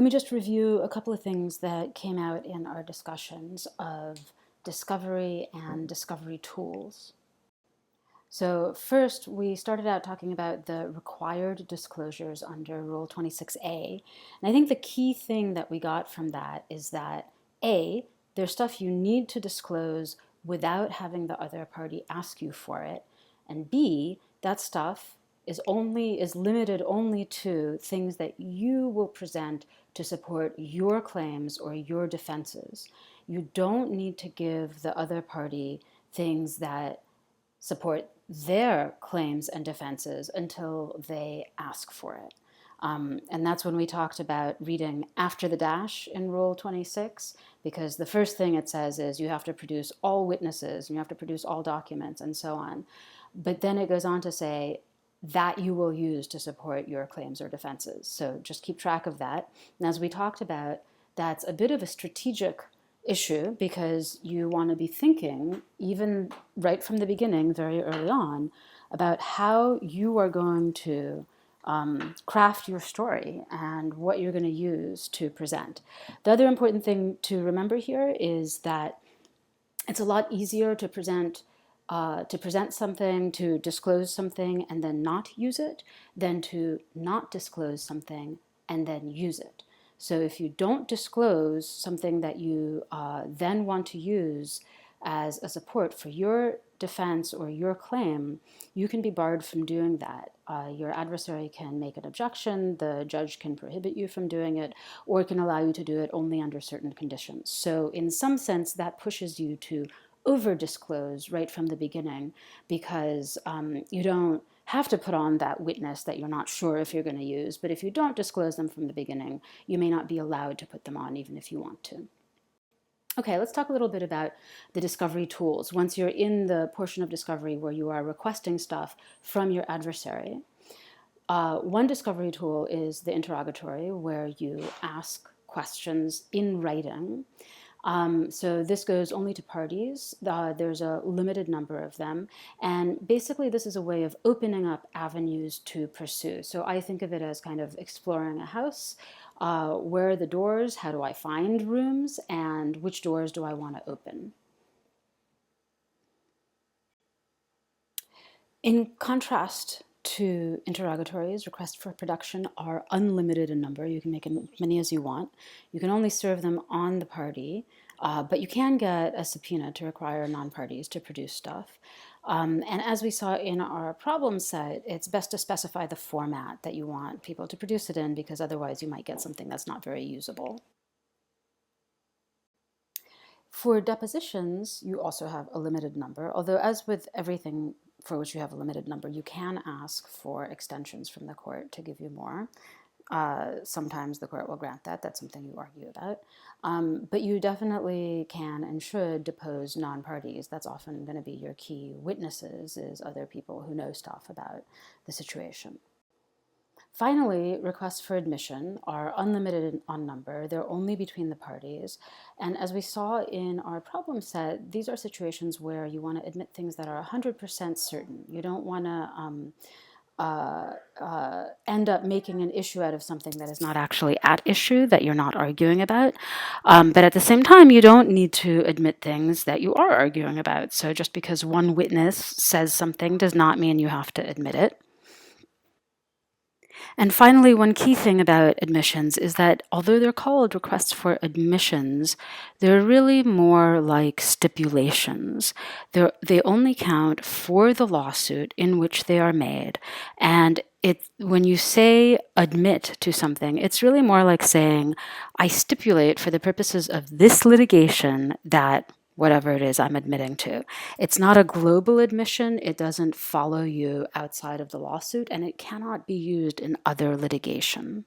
Let me just review a couple of things that came out in our discussions of discovery and discovery tools. So first, we started out talking about the required disclosures under Rule 26A. And I think the key thing that we got from that is that A, there's stuff you need to disclose without having the other party ask you for it. And B, that stuff is limited only to things that you will present to support your claims or your defenses. You don't need to give the other party things that support their claims and defenses until they ask for it. And that's when we talked about reading after the dash in Rule 26, because the first thing it says is you have to produce all witnesses, and you have to produce all documents, and so on. But then it goes on to say that you will use to support your claims or defenses. So just keep track of that. And as we talked about, that's a bit of a strategic issue because you want to be thinking, even right from the beginning, very early on, about how you are going to craft your story and what you're going to use to present. The other important thing to remember here is that it's a lot easier to present something, to disclose something and then not use it, than to not disclose something and then use it. So if you don't disclose something that you then want to use as a support for your defense or your claim, you can be barred from doing that. Your adversary can make an objection, the judge can prohibit you from doing it, or can allow you to do it only under certain conditions. So in some sense, that pushes you to over-disclose right from the beginning, because you don't have to put on that witness that you're not sure if you're going to use, but if you don't disclose them from the beginning, you may not be allowed to put them on even if you want to. Okay, let's talk a little bit about the discovery tools. Once you're in the portion of discovery where you are requesting stuff from your adversary, one discovery tool is the interrogatory, where you ask questions in writing. So this goes only to parties. There's a limited number of them. And basically, this is a way of opening up avenues to pursue. So I think of it as kind of exploring a house. Where are the doors? How do I find rooms? And which doors do I want to open? In contrast to interrogatories, requests for production are unlimited in number. You can make as many as you want. You can only serve them on the party, but you can get a subpoena to require non-parties to produce stuff. And as we saw in our problem set, it's best to specify the format that you want people to produce it in, because otherwise you might get something that's not very usable. For depositions, you also have a limited number, although as with everything for which you have a limited number, you can ask for extensions from the court to give you more. Sometimes the court will grant that. That's something you argue about. But you definitely can and should depose non-parties. That's often going to be your key witnesses, is other people who know stuff about the situation. Finally, requests for admission are unlimited on number. They're only between the parties. And as we saw in our problem set, these are situations where you want to admit things that are 100% certain. You don't want to end up making an issue out of something that is not actually at issue, that you're not arguing about. But at the same time, you don't need to admit things that you are arguing about. So just because one witness says something does not mean you have to admit it. And finally, one key thing about admissions is that although they're called requests for admissions, they're really more like stipulations. They only count for the lawsuit in which they are made. And when you say admit to something, it's really more like saying, I stipulate for the purposes of this litigation that whatever it is I'm admitting to. It's not a global admission. It doesn't follow you outside of the lawsuit, and it cannot be used in other litigation.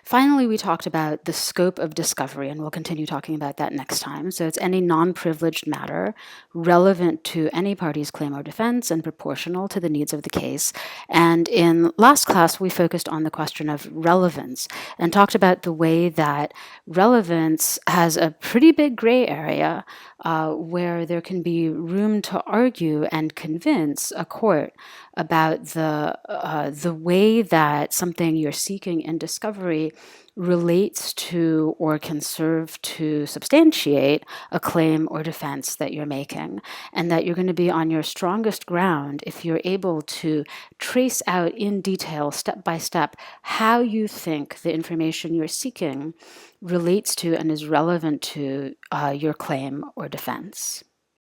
Finally, we talked about the scope of discovery, and we'll continue talking about that next time. So it's any non-privileged matter relevant to any party's claim or defense and proportional to the needs of the case. And in last class, we focused on the question of relevance and talked about the way that relevance has a pretty big gray area where there can be room to argue and convince a court about the way that something you're seeking in discovery relates to or can serve to substantiate a claim or defense that you're making, and that you're going to be on your strongest ground if you're able to trace out in detail, step by step, how you think the information you're seeking relates to and is relevant to your claim or defense.